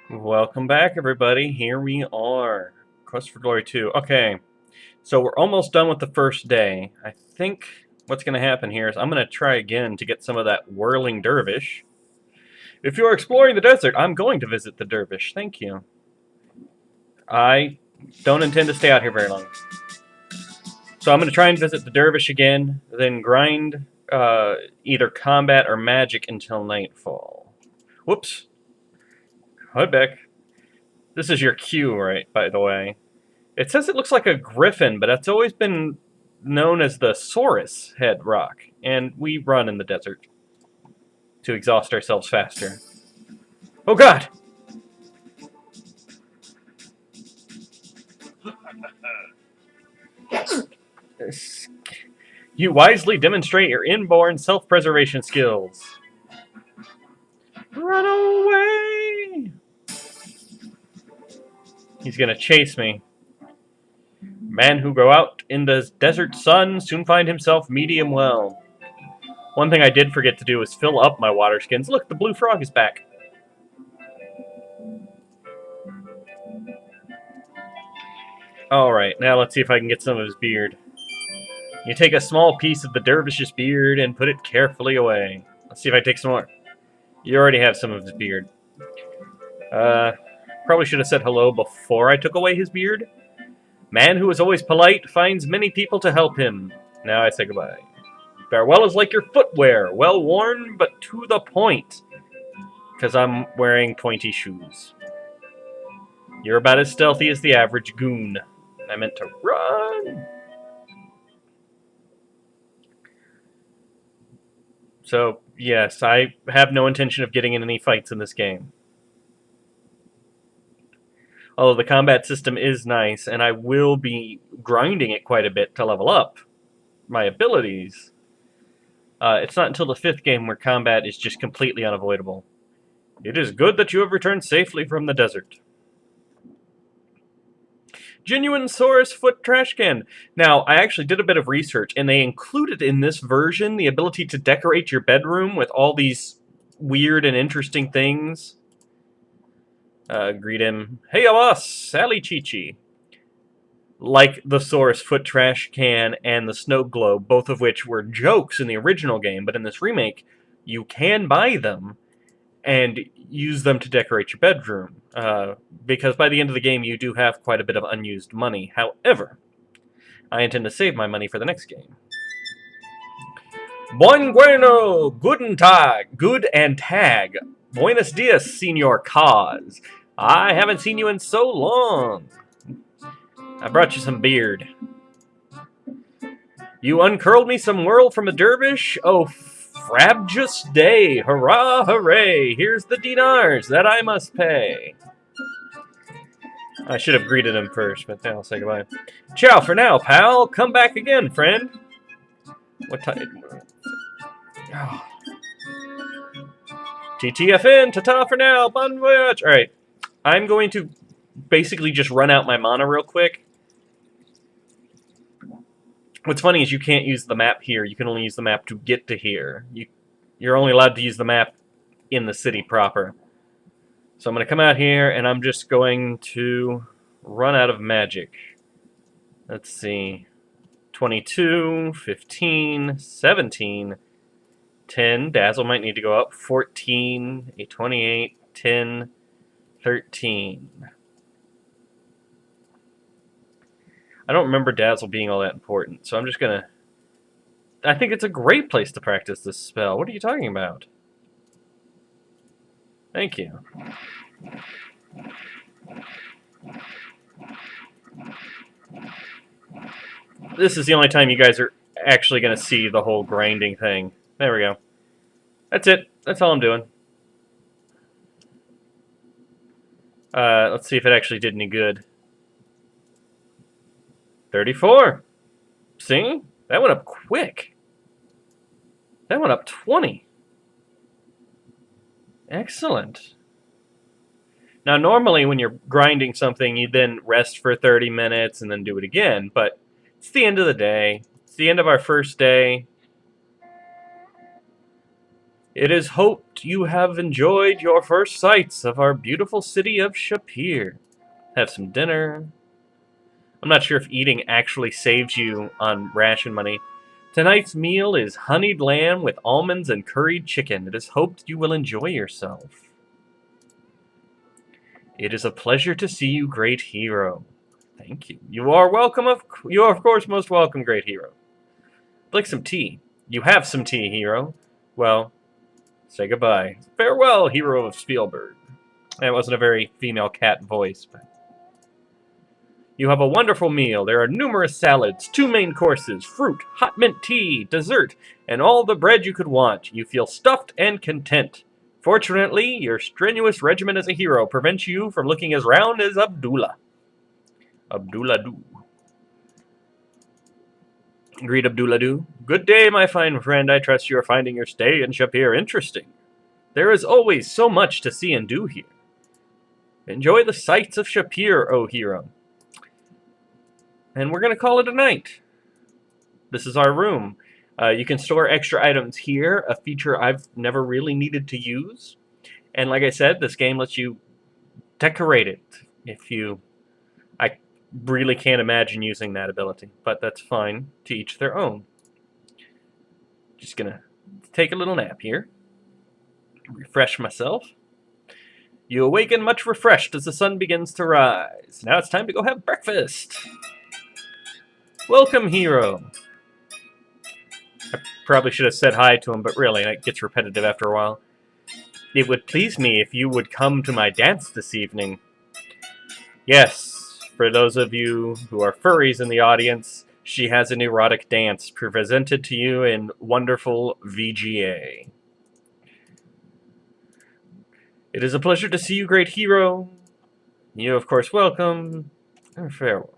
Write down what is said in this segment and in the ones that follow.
Welcome back, everybody. Here we are. Quest for Glory 2. Okay, so we're almost done with the first day. I think what's going to happen here is I'm going to try again to get some of that whirling dervish. If you're exploring the desert, I'm going to visit the dervish. Thank you. I don't intend to stay out here very long. So I'm going to try and visit the dervish again, then grind either combat or magic until nightfall. Whoops. Hoodbeck. This is your cue, right, by the way. It says it looks like a griffin, but it's always been known as the Saurus head rock, and we run in the desert to exhaust ourselves faster. Oh god! You wisely demonstrate your inborn self-preservation skills. Run away! He's gonna chase me. Man who go out in the desert sun soon find himself medium well. One thing I did forget to do is fill up my water skins. Look, the blue frog is back. Alright, now let's see if I can get some of his beard. You take a small piece of the dervish's beard and put it carefully away. Let's see if I take some more. You already have some of his beard. Probably should have said hello before I took away his beard. Man who is always polite finds many people to help him. Now I say goodbye. Farewell is like your footwear, well worn, but to the point. Because I'm wearing pointy shoes. You're about as stealthy as the average goon. I meant to run. So, yes, I have no intention of getting in any fights in this game. Although the combat system is nice, and I will be grinding it quite a bit to level up my abilities. It's not until the 5th game where combat is just completely unavoidable. It is good that you have returned safely from the desert. Genuine Saurus foot trash can. Now, I actually did a bit of research, and they included in this version the ability to decorate your bedroom with all these weird and interesting things. Greet him. Hey, boss, Sally Chichi. Like the Saurus foot trash can and the snow globe, both of which were jokes in the original game, but in this remake, you can buy them and use them to decorate your bedroom. Because by the end of the game, you do have quite a bit of unused money. However, I intend to save my money for the next game. Buen bueno, guten tag, good and tag. Buenos dias, Senor Cause. I haven't seen you in so long. I brought you some beard. You uncurled me some whirl from a dervish? Oh, frabjous day! Hurrah, hooray! Here's the dinars that I must pay. I should have greeted him first, but now I'll say goodbye. Ciao for now, pal. Come back again, friend. What time? Oh. TTFN, ta-ta for now, bon voyage. Alright, I'm going to basically just run out my mana real quick. What's funny is you can't use the map here. You can only use the map to get to here. You're only allowed to use the map in the city proper. So I'm going to come out here, and I'm just going to run out of magic. Let's see. 22, 15, 17... 10, Dazzle might need to go up, 14, a 28, 10, 13. I don't remember Dazzle being all that important, so I'm just gonna... I think it's a great place to practice this spell. What are you talking about? Thank you. This is the only time you guys are actually gonna see the whole grinding thing. There we go. That's it. That's all I'm doing. Let's see if it actually did any good. 34. See? That went up quick. That went up 20. Excellent. Now, normally when you're grinding something, you then rest for 30 minutes and then do it again. But it's the end of the day. It's the end of our first day. It is hoped you have enjoyed your first sights of our beautiful city of Shapir. Have some dinner. I'm not sure if eating actually saves you on ration money. Tonight's meal is honeyed lamb with almonds and curried chicken. It is hoped you will enjoy yourself. It is a pleasure to see you, great hero. Thank you. You are welcome. You are, of course, most welcome, great hero. I'd like some tea. You have some tea, hero. Well, say goodbye. Farewell, hero of Spielberg. That wasn't a very female cat voice, but... You have a wonderful meal. There are numerous salads, 2 main courses, fruit, hot mint tea, dessert, and all the bread you could want. You feel stuffed and content. Fortunately, your strenuous regimen as a hero prevents you from looking as round as Abdullah. Abdullah Do. Greet Abdullah Do. Good day, my fine friend. I trust you are finding your stay in Shapir interesting. There is always so much to see and do here. Enjoy the sights of Shapir, O hero. And we're going to call it a night. This is our room. You can store extra items here, a feature I've never really needed to use. And like I said, this game lets you decorate it if you... I really can't imagine using that ability, but that's fine. To each their own. Just going to take a little nap here. Refresh myself. You awaken much refreshed as the sun begins to rise. Now it's time to go have breakfast. Welcome, hero. I probably should have said hi to him, but really, it gets repetitive after a while. It would please me if you would come to my dance this evening. Yes, for those of you who are furries in the audience, she has an erotic dance presented to you in wonderful VGA. It is a pleasure to see you, great hero. You, of course, welcome. And farewell.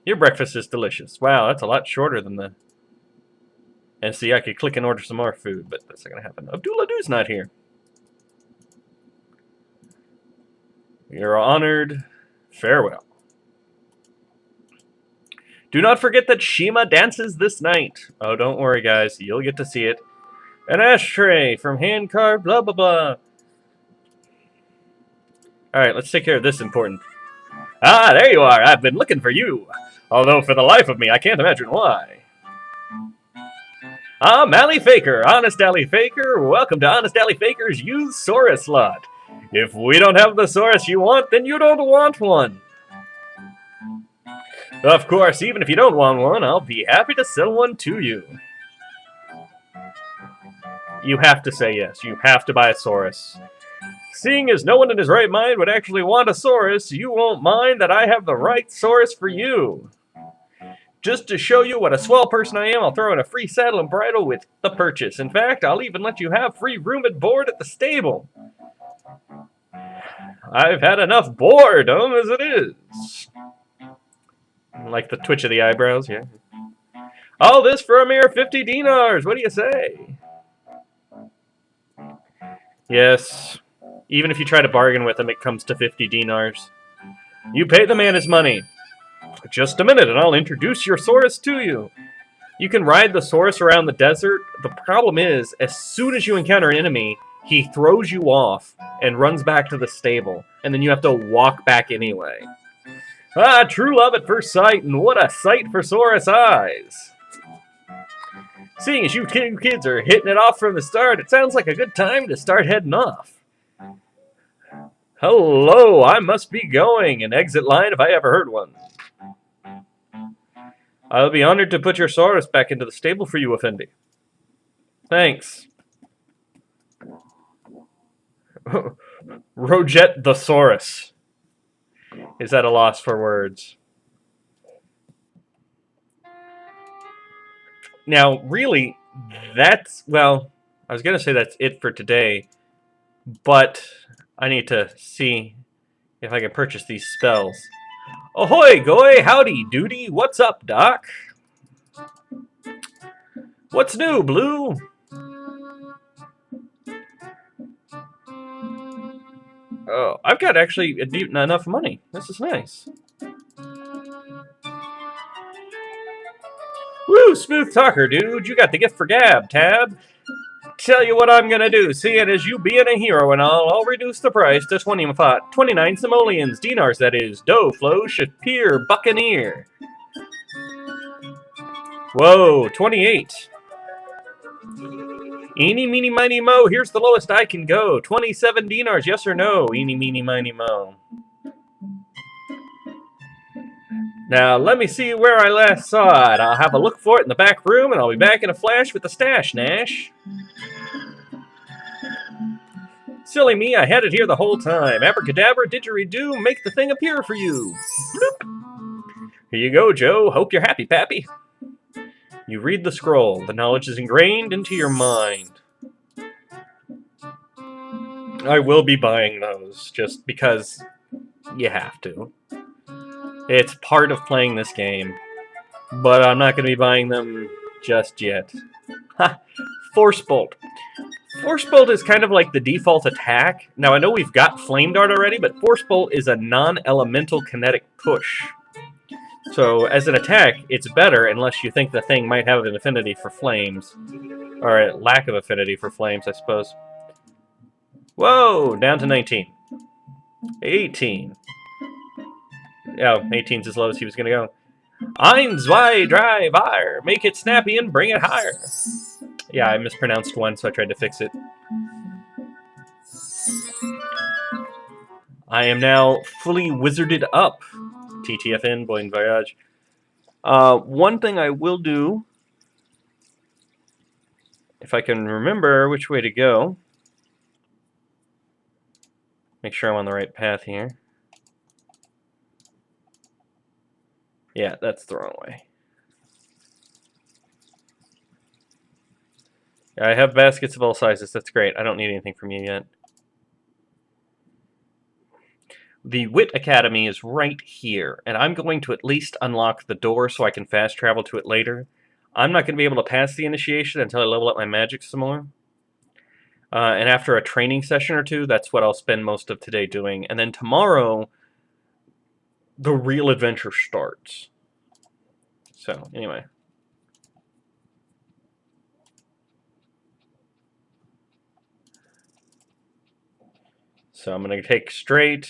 Your breakfast is delicious. Wow, that's a lot shorter than the... And see, I could click and order some more food, but that's not going to happen. Abdullah Do's not here. You're honored. Farewell. Do not forget that Shima dances this night. Oh, don't worry, guys. You'll get to see it. An ashtray from hand-carved blah, blah, blah. Alright, let's take care of this important. Ah, there you are. I've been looking for you. Although, for the life of me, I can't imagine why. Ah, Mally Faker. Honest Alley Faker. Welcome to Honest Alley Faker's used Saurus lot. If we don't have the Saurus you want, then you don't want one. Of course, even if you don't want one, I'll be happy to sell one to you. You have to say yes. You have to buy a Saurus. Seeing as no one in his right mind would actually want a Saurus, you won't mind that I have the right Saurus for you. Just to show you what a swell person I am, I'll throw in a free saddle and bridle with the purchase. In fact, I'll even let you have free room and board at the stable. I've had enough boredom as it is. Like the twitch of the eyebrows, yeah. All this for a mere 50 dinars. What do you say? Yes. Even if you try to bargain with him, it comes to 50 dinars. You pay the man his money. Just a minute, and I'll introduce your Saurus to you. You can ride the Saurus around the desert. The problem is, as soon as you encounter an enemy, he throws you off and runs back to the stable, and then you have to walk back anyway. Ah, true love at first sight, and what a sight for Saurus eyes. Seeing as you kids are hitting it off from the start, it sounds like a good time to start heading off. Hello, I must be going. An exit line if I ever heard one. I'll be honored to put your Saurus back into the stable for you, Effendi. Thanks. Roget the Saurus is at a loss for words. Now, really, that's, well, I was going to say that's it for today, but I need to see if I can purchase these spells. Ahoy, goy, howdy, doody, what's up, Doc? What's new, Blue? Oh, I've got actually enough money. This is nice. Woo! Woo! Smooth talker, dude. You got the gift for gab, Tab. Tell you what I'm gonna do. Seeing as you being a hero and all, I'll reduce the price to 29 simoleons. Dinars, that is. Dough, Flo, Shapir, Buccaneer. Whoa, 28. Eeny, meeny, miny, mo. Here's the lowest I can go. 27 dinars, yes or no? Eeny, meeny, miny, mo. Now, let me see where I last saw it. I'll have a look for it in the back room, and I'll be back in a flash with the stash, Nash. Silly me, I had it here the whole time. Abracadabra, didgeridoo, make the thing appear for you. Bloop. Here you go, Joe. Hope you're happy, Pappy. You read the scroll. The knowledge is ingrained into your mind. I will be buying those, just because you have to. It's part of playing this game. But I'm not going to be buying them just yet. Ha! Force Bolt. Force Bolt is kind of like the default attack. Now, I know we've got Flame Dart already, but Force Bolt is a non-elemental kinetic push. So, as an attack, it's better unless you think the thing might have an affinity for flames. Or a lack of affinity for flames, I suppose. Whoa! Down to 19. 18. Oh, 18's as low as he was going to go. Ein, zwei, drei, vier. Make it snappy and bring it higher. Yeah, I mispronounced one, so I tried to fix it. I am now fully wizarded up. TTFN, Bon Voyage. One thing I will do, if I can remember which way to go, make sure I'm on the right path here. Yeah, that's the wrong way. I have baskets of all sizes. That's great. I don't need anything from you yet. The Wit Academy is right here, and I'm going to at least unlock the door so I can fast travel to it later. I'm not going to be able to pass the initiation until I level up my magic some more. And after a training session or two, that's what I'll spend most of today doing. And then tomorrow, the real adventure starts. So, anyway. So I'm going to take straight.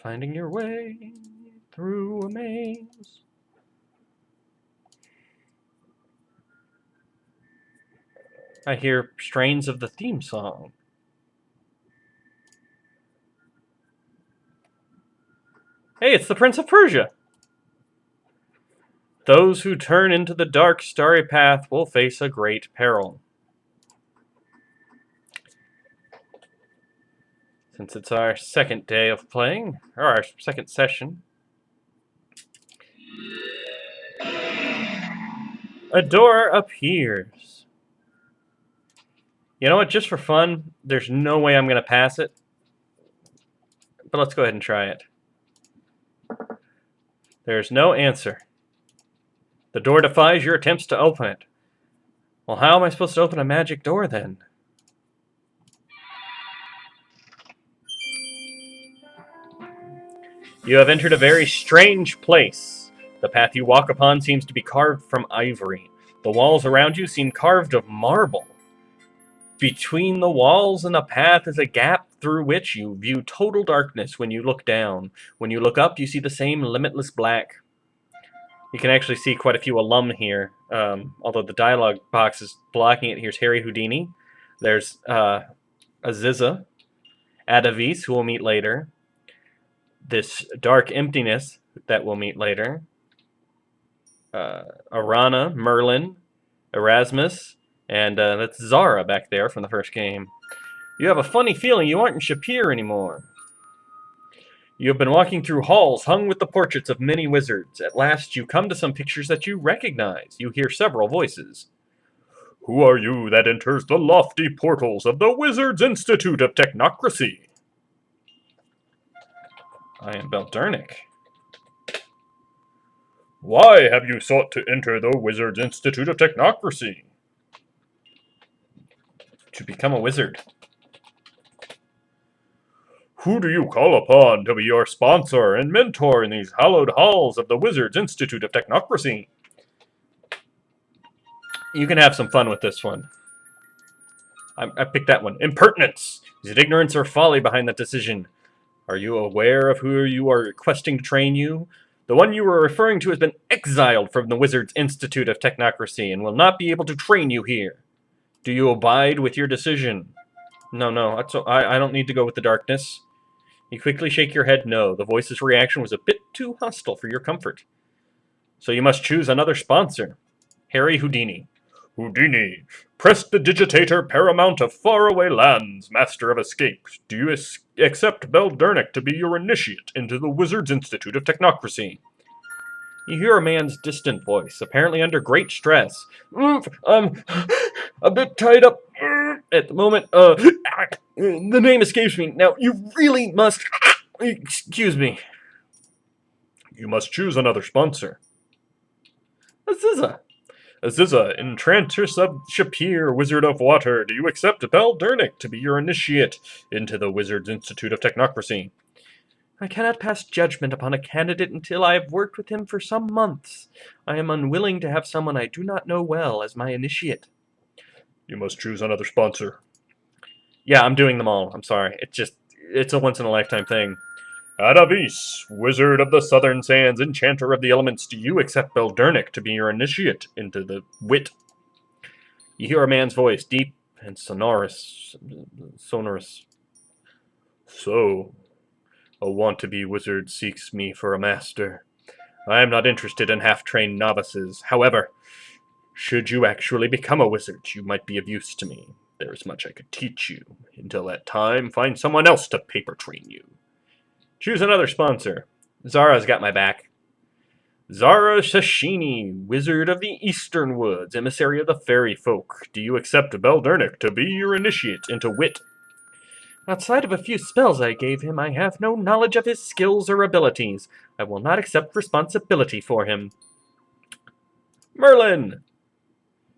Finding your way through a maze. I hear strains of the theme song. Hey, it's the Prince of Persia! Those who turn into the dark, starry path will face a great peril. Since it's our second day of playing, or our second session, a door appears. You know what, just for fun, there's no way I'm going to pass it. But let's go ahead and try it. There's no answer. The door defies your attempts to open it. Well, how am I supposed to open a magic door then? You have entered a very strange place. The path you walk upon seems to be carved from ivory. The walls around you seem carved of marble. Between the walls and the path is a gap through which you view total darkness when you look down. When you look up, you see the same limitless black. You can actually see quite a few alum here, although the dialogue box is blocking it. Here's Harry Houdini. There's Aziza, Adavis, who we'll meet later. This Dark Emptiness that we'll meet later. Arana, Merlin, Erasmus, and that's Zara back there from the first game. You have a funny feeling you aren't in Shapir anymore. You have been walking through halls hung with the portraits of many wizards. At last you come to some pictures that you recognize. You hear several voices. Who are you that enters the lofty portals of the Wizards' Institute of Technocracy? I am Beldernick. Why have you sought to enter the Wizards' Institute of Technocracy? To become a wizard. Who do you call upon to be your sponsor and mentor in these hallowed halls of the Wizards Institute of Technocracy? You can have some fun with this one. I picked that one. Impertinence! Is it ignorance or folly behind that decision? Are you aware of who you are requesting to train you? The one you were referring to has been exiled from the Wizards Institute of Technocracy and will not be able to train you here. Do you abide with your decision? No, I don't need to go with the darkness. You quickly shake your head no. The voice's reaction was a bit too hostile for your comfort. So you must choose another sponsor. Harry Houdini. Houdini, Prestidigitator Paramount of Faraway Lands, Master of Escape. Do you accept Beldurnick to be your initiate into the Wizards Institute of Technocracy? You hear a man's distant voice, apparently under great stress. I'm a bit tied up at the moment. The name escapes me. Now, you really must... Excuse me. You must choose another sponsor. Aziza, Enchantress of Shapir, Wizard of Water, do you accept Beldurnick to be your initiate into the Wizards Institute of Technocracy? I cannot pass judgment upon a candidate until I have worked with him for some months. I am unwilling to have someone I do not know well as my initiate. You must choose another sponsor. Yeah, I'm doing them all. I'm sorry. It's a once-in-a-lifetime thing. Adavis, Wizard of the Southern Sands, Enchanter of the Elements, do you accept Beldurnick to be your initiate into the wit? You hear a man's voice, deep and sonorous. So, a want-to-be wizard seeks me for a master. I am not interested in half-trained novices. However, should you actually become a wizard, you might be of use to me. There is much I could teach you. Until that time, find someone else to paper-train you. Choose another sponsor. Zara's got my back. Zara Sashini, Wizard of the Eastern Woods, Emissary of the Fairy Folk. Do you accept Beldurnick to be your initiate into wit? Outside of a few spells I gave him, I have no knowledge of his skills or abilities. I will not accept responsibility for him. Merlin!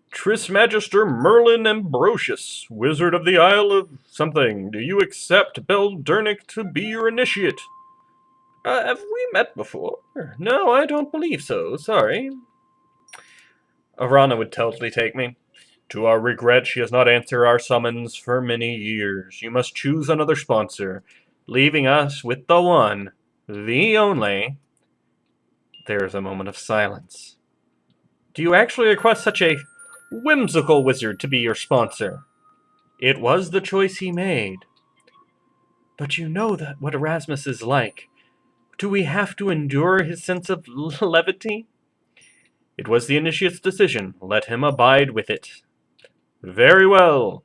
Trismagister Merlin Ambrosius, Wizard of the Isle of something. Do you accept Beldurnick to be your initiate? Have we met before? No, I don't believe so. Sorry. Arana would totally take me. To our regret, she has not answered our summons for many years. You must choose another sponsor, leaving us with the one, the only. There is a moment of silence. Do you actually request such a whimsical wizard to be your sponsor? It was the choice he made. But you know that what Erasmus is like. Do we have to endure his sense of levity? It was the initiate's decision. Let him abide with it. Very well.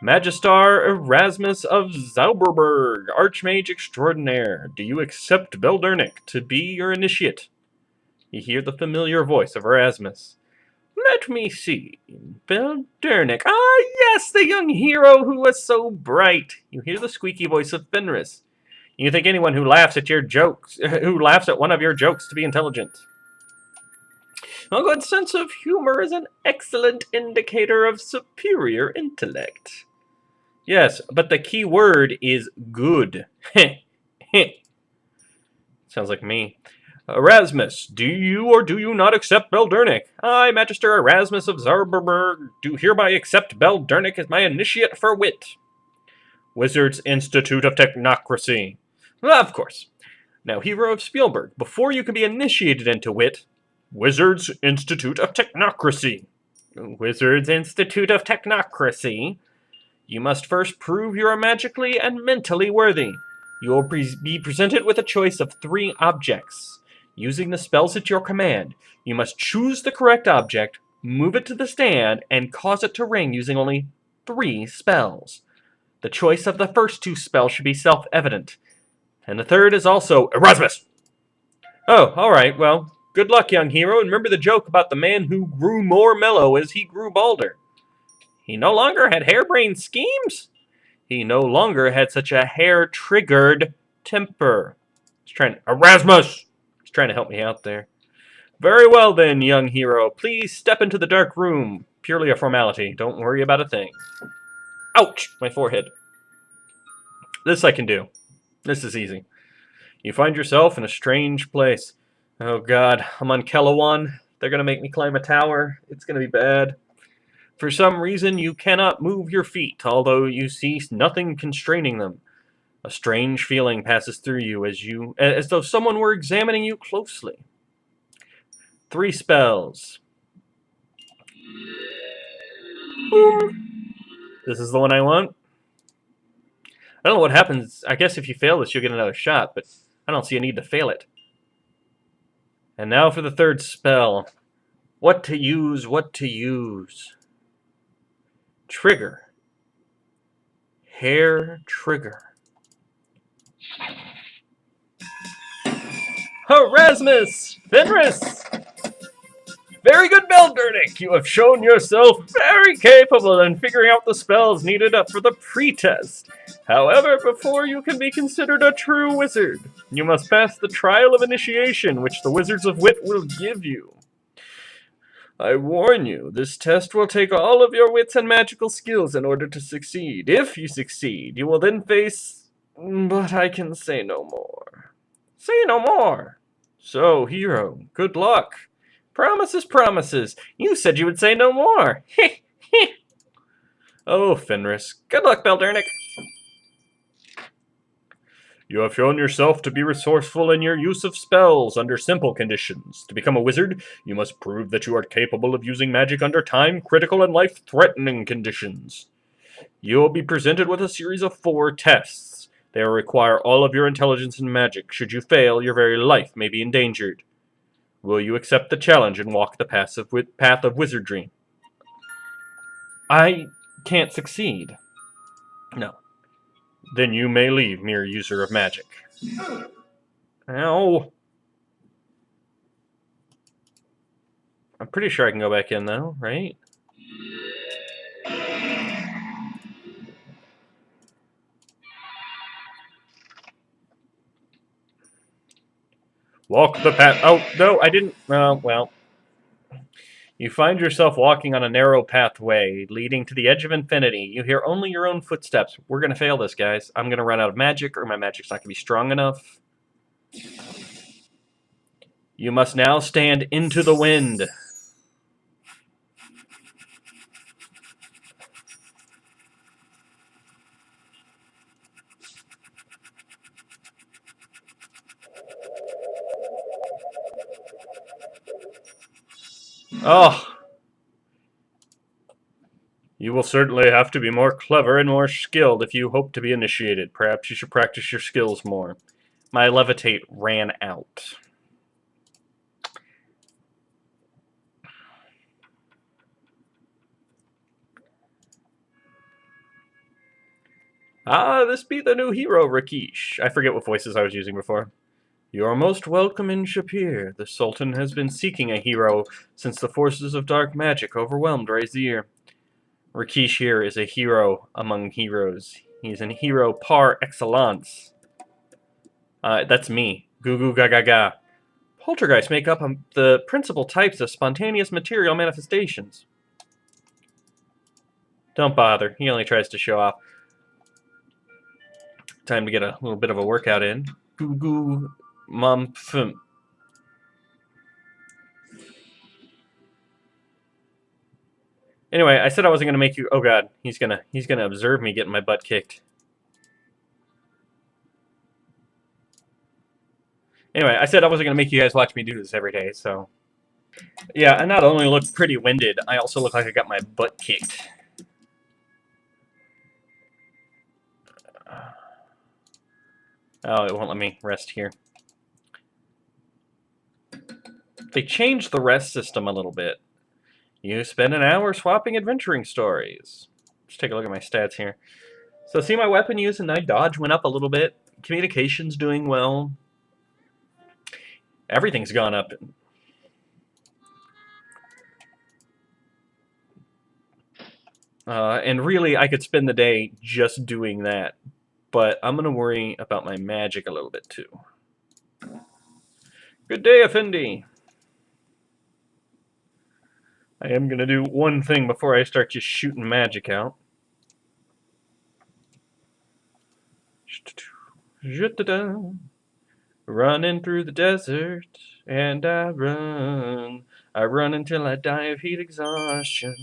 Magistar Erasmus of Zauberberg, Archmage Extraordinaire, do you accept Beldurnick to be your initiate? You hear the familiar voice of Erasmus. Let me see. Beldurnick. Ah, yes, the young hero who was so bright. You hear the squeaky voice of Fenris. You think anyone who laughs at one of your jokes to be intelligent. A good sense of humor is an excellent indicator of superior intellect. Yes, but the key word is good. Sounds like me. Erasmus, do you or do you not accept Beldurnick? I, Magister Erasmus of Zauberberg, do hereby accept Beldurnick as my initiate for wit. Wizards Institute of Technocracy. Of course. Now, hero of Spielberg, before you can be initiated into wit, Wizards Institute of Technocracy. Wizards Institute of Technocracy. You must first prove you are magically and mentally worthy. You will be presented with a choice of 3 objects. Using the spells at your command, you must choose the correct object, move it to the stand, and cause it to ring using only 3 spells. The choice of the first 2 spells should be self-evident. And the third is also Erasmus! Oh, alright, well, good luck, young hero, and remember the joke about the man who grew more mellow as he grew balder. He no longer had harebrained schemes. He no longer had such a hair-triggered temper. Erasmus! He's trying to help me out there. Very well then, young hero. Please step into the dark room. Purely a formality. Don't worry about a thing. Ouch! My forehead. This I can do. This is easy. You find yourself in a strange place. Oh god, I'm on Kellowan. They're gonna make me climb a tower. It's gonna be bad. For some reason, you cannot move your feet, although you see nothing constraining them. A strange feeling passes through you as though someone were examining you closely. 3 spells. This is the one I want. I don't know what happens. I guess if you fail this, you'll get another shot, but I don't see a need to fail it. And now for the 3rd spell. What to use, what to use. Trigger. Hair trigger. Erasmus! Fenris! Very good, Beldernick! You have shown yourself very capable in figuring out the spells needed for the pretest. However, before you can be considered a true wizard, you must pass the trial of initiation, which the Wizards of Wit will give you. I warn you, this test will take all of your wits and magical skills in order to succeed. If you succeed, you will then face... But I can say no more. Say no more! So, hero, good luck. Promises, promises. You said you would say no more. Oh, Fenris. Good luck, Beldernick. You have shown yourself to be resourceful in your use of spells under simple conditions. To become a wizard, you must prove that you are capable of using magic under time, critical, and life-threatening conditions. You will be presented with a series of 4 tests. They will require all of your intelligence and magic. Should you fail, your very life may be endangered. Will you accept the challenge and walk the path of wizardry? I can't succeed. No. Then you may leave, mere user of magic. Ow. I'm pretty sure I can go back in, though, right? Walk the path. Oh, no, I didn't. Well. You find yourself walking on a narrow pathway leading to the edge of infinity. You hear only your own footsteps. We're going to fail this, guys. I'm going to run out of magic, or my magic's not going to be strong enough. You must now stand into the wind. Oh. You will certainly have to be more clever and more skilled if you hope to be initiated. Perhaps you should practice your skills more. My levitate ran out. Ah, this be the new hero, Rakeesh. I forget what voices I was using before. You are most welcome in Shapir. The Sultan has been seeking a hero since the forces of dark magic overwhelmed Razir. Rakeesh here is a hero among heroes. He's a hero par excellence. That's me. Goo goo ga ga ga. Poltergeists make up the principal types of spontaneous material manifestations. Don't bother. He only tries to show off. Time to get a little bit of a workout in. Goo goo mum fum. Anyway, I said I wasn't gonna make you. Oh god, he's gonna observe me getting my butt kicked. Anyway, I said I wasn't gonna make you guys watch me do this every day. So yeah, I not only look pretty winded, I also look like I got my butt kicked. Oh, it won't let me rest here. They changed the rest system a little bit. You spend an hour swapping adventuring stories. Let's take a look at my stats here. So see my weapon use and my dodge went up a little bit. Communication's doing well. Everything's gone up. And really, I could spend the day just doing that. But I'm going to worry about my magic a little bit too. Good day, Effendi. I am going to do one thing before I start just shooting magic out. Running through the desert, and I run. I run until I die of heat exhaustion.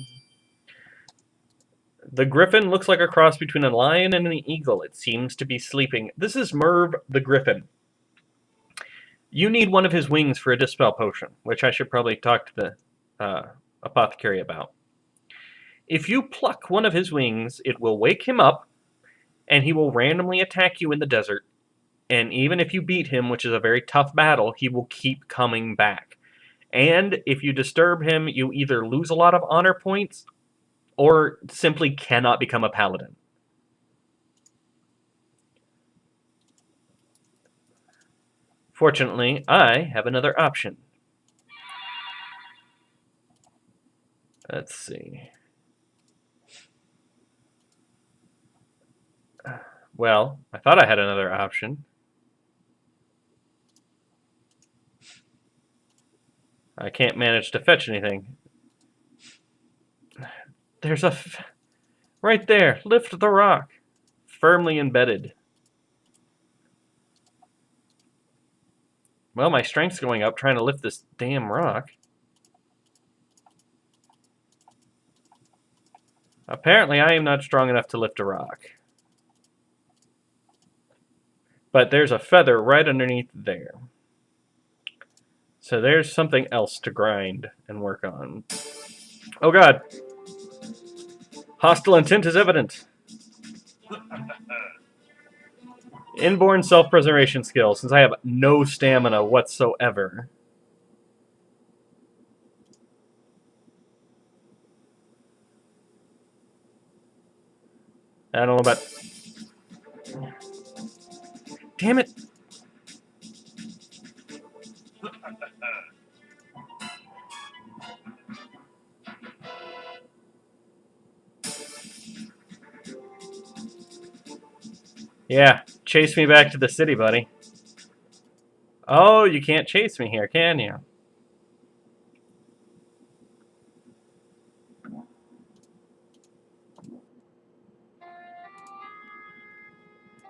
The griffin looks like a cross between a lion and an eagle. It seems to be sleeping. This is Merv the griffin. You need one of his wings for a dispel potion, which I should probably talk to the apothecary about. If you pluck one of his wings, it will wake him up, and he will randomly attack you in the desert. And even if you beat him, which is a very tough battle, he will keep coming back. And if you disturb him, you either lose a lot of honor points or simply cannot become a paladin. Fortunately, I have another option. Let's see. Well, I thought I had another option. I can't manage to fetch anything. There's a... right there. Lift the rock. Firmly embedded. Well, my strength's going up trying to lift this damn rock. Apparently, I am not strong enough to lift a rock. But there's a feather right underneath there. So there's something else to grind and work on. Oh god. Hostile intent is evident. Inborn self-preservation skill, since I have no stamina whatsoever. I don't know about... Damn it! Yeah, chase me back to the city, buddy. Oh, you can't chase me here, can you?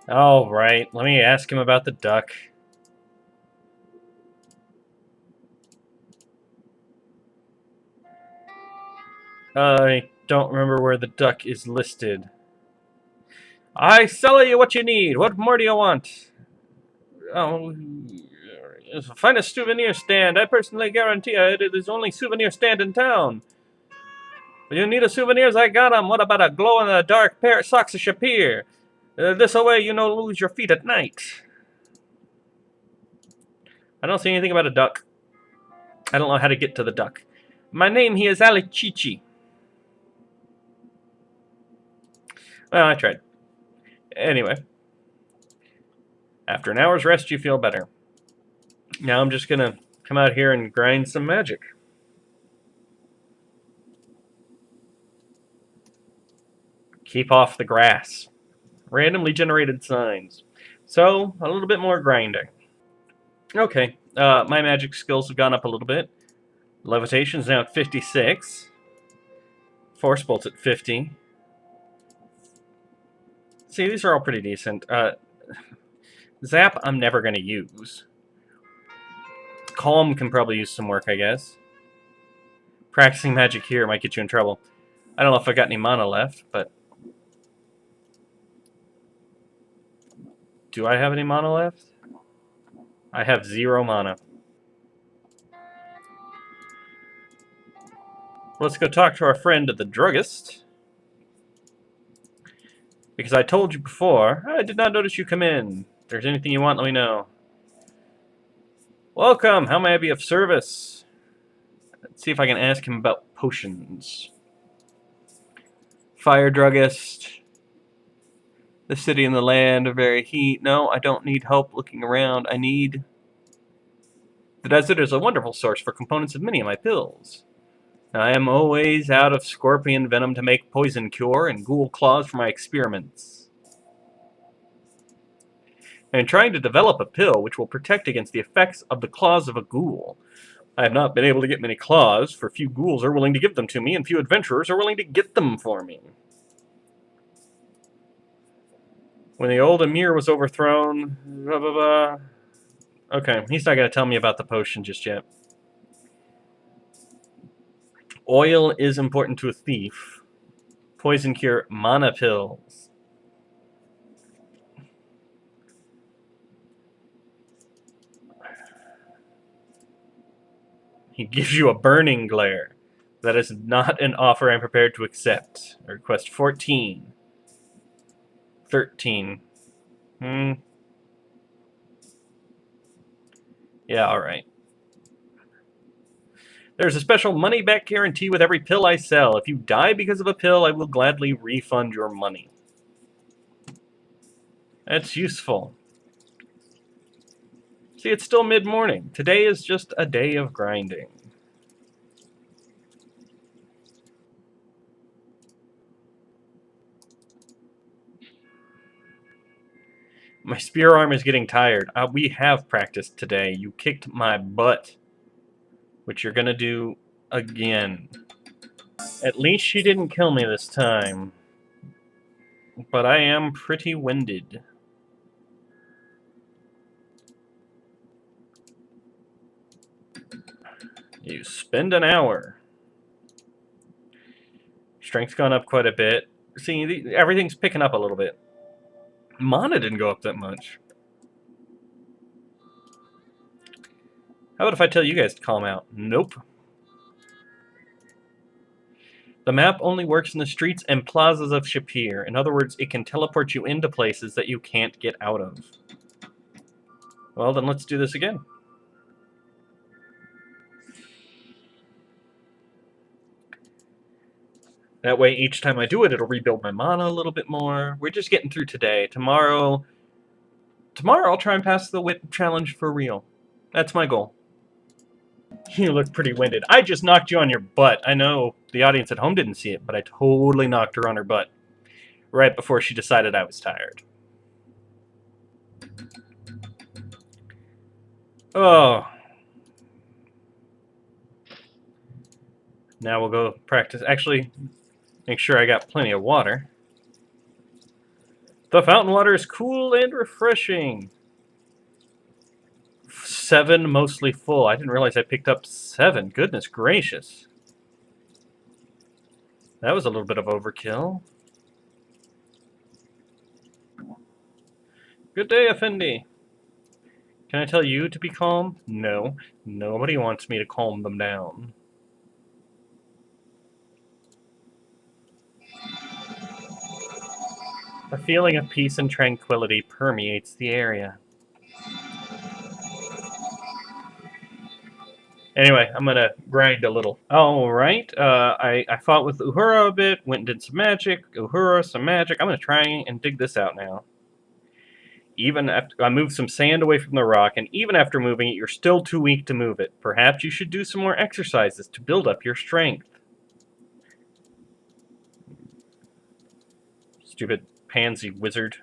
All right, let me ask him about the duck. I don't remember where the duck is listed. I sell you what you need. What more do you want? Oh, it's the finest souvenir stand. I personally guarantee it is the only souvenir stand in town. You need a souvenirs? I got them. What about a glow-in-the-dark pair of socks of Shapir? This way you no lose your feet at night. I don't see anything about a duck. I don't know how to get to the duck. My name here is Ali Chichi. Well, I tried. Anyway. After an hour's rest, you feel better. Now I'm just gonna come out here and grind some magic. Keep off the grass. Randomly generated signs. So, a little bit more grinding. Okay, my magic skills have gone up a little bit. Levitation's now at 56. Force Bolt's at 50. See, these are all pretty decent. Zap, I'm never going to use. Calm can probably use some work, I guess. Practicing magic here might get you in trouble. I don't know if I got any mana left, but... Do I have any mana left? I have 0 mana. Let's go talk to our friend the druggist. Because I told you before, I did not notice you come in. If there's anything you want, let me know. Welcome, how may I be of service? Let's see if I can ask him about potions. Fire druggist. The city and the land are very heat. No, I don't need help looking around. I need... The desert is a wonderful source for components of many of my pills. I am always out of scorpion venom to make poison cure and ghoul claws for my experiments. I am trying to develop a pill which will protect against the effects of the claws of a ghoul. I have not been able to get many claws, for few ghouls are willing to give them to me, and few adventurers are willing to get them for me. When the old Emir was overthrown, blah, blah, blah. Okay, he's not going to tell me about the potion just yet. Oil is important to a thief. Poison cure, mana pills. He gives you a burning glare. That is not an offer I'm prepared to accept. I request 14. 13. Yeah, alright. There's a special money-back guarantee with every pill I sell. If you die because of a pill, I will gladly refund your money. That's useful. See, it's still mid-morning. Today is just a day of grinding. My spear arm is getting tired. We have practiced today. You kicked my butt. Which you're gonna do again. At least she didn't kill me this time. But I am pretty winded. You spend an hour. Strength's gone up quite a bit. See, everything's picking up a little bit. Mana didn't go up that much. How about if I tell you guys to calm out? Nope. The map only works in the streets and plazas of Shapir. In other words, it can teleport you into places that you can't get out of. Well, then let's do this again. That way, each time I do it, it'll rebuild my mana a little bit more. We're just getting through today. Tomorrow I'll try and pass the whip challenge for real. That's my goal. You look pretty winded. I just knocked you on your butt. I know the audience at home didn't see it, but I totally knocked her on her butt right before she decided I was tired. Oh. Now we'll go practice. Actually, make sure I got plenty of water. The fountain water is cool and refreshing. 7 mostly full. I didn't realize I picked up 7. Goodness gracious. That was a little bit of overkill. Good day, Effendi. Can I tell you to be calm? No. Nobody wants me to calm them down. A feeling of peace and tranquility permeates the area. Anyway, I'm gonna grind a little. Alright, I fought with Uhura a bit, went and did some magic. Uhura, some magic. I'm gonna try and dig this out now. Even after I moved some sand away from the rock, and even after moving it, you're still too weak to move it. Perhaps you should do some more exercises to build up your strength. Stupid pansy wizard.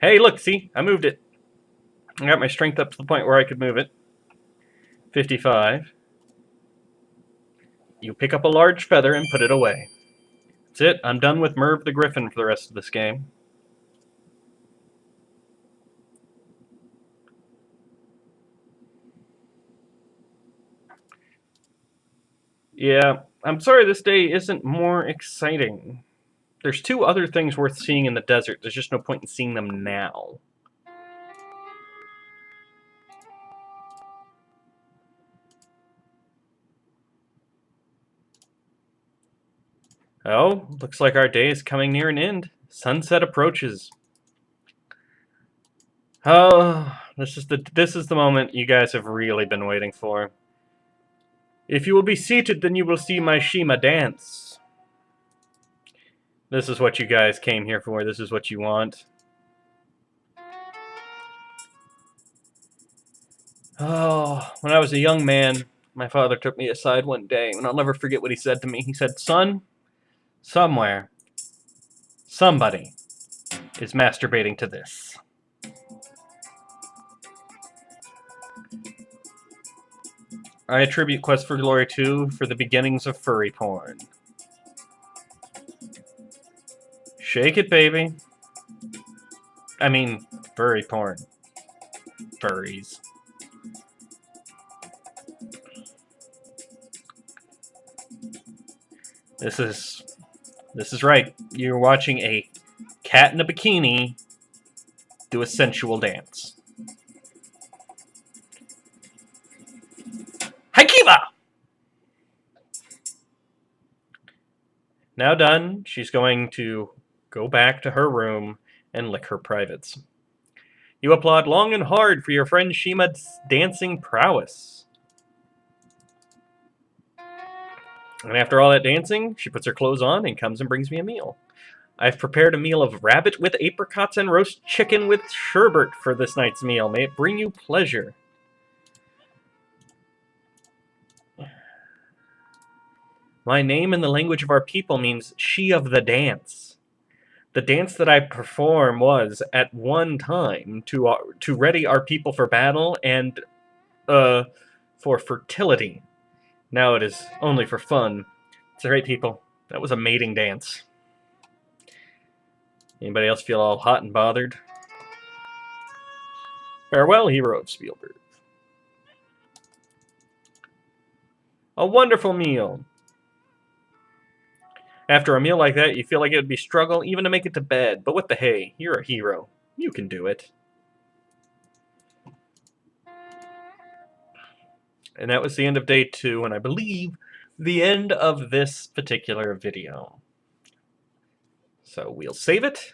Hey, look, see? I moved it. I got my strength up to the point where I could move it. 55. You pick up a large feather and put it away. That's it. I'm done with Merv the Griffin for the rest of this game. Yeah, I'm sorry this day isn't more exciting. There's 2 other things worth seeing in the desert. There's just no point in seeing them now. Oh, looks like our day is coming near an end. Sunset approaches. Oh, this is the moment you guys have really been waiting for. If you will be seated, then you will see my Shima dance. This is what you guys came here for. This is what you want. Oh, when I was a young man, my father took me aside one day, and I'll never forget what he said to me. He said, "Son, somewhere, somebody is masturbating to this." I attribute Quest for Glory 2 for the beginnings of furry porn. Shake it, baby. I mean, furry porn. Furries. This is right. You're watching a cat in a bikini do a sensual dance. Haikiba! Now done, she's going to go back to her room and lick her privates. You applaud long and hard for your friend Shima's dancing prowess. And after all that dancing, she puts her clothes on and comes and brings me a meal. I've prepared a meal of rabbit with apricots and roast chicken with sherbet for this night's meal. May it bring you pleasure. My name in the language of our people means she of the dance. The dance that I perform was, at one time, to ready our people for battle and, for fertility. Now it is only for fun. It's alright, people. That was a mating dance. Anybody else feel all hot and bothered? Farewell, hero of Spielberg. A wonderful meal. After a meal like that, you feel like it would be struggle even to make it to bed. But what the hey, you're a hero. You can do it. And that was the end of day 2, and I believe the end of this particular video. So we'll save it.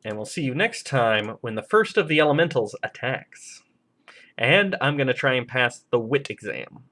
And we'll see you next time when the first of the elementals attacks. And I'm going to try and pass the wit exam.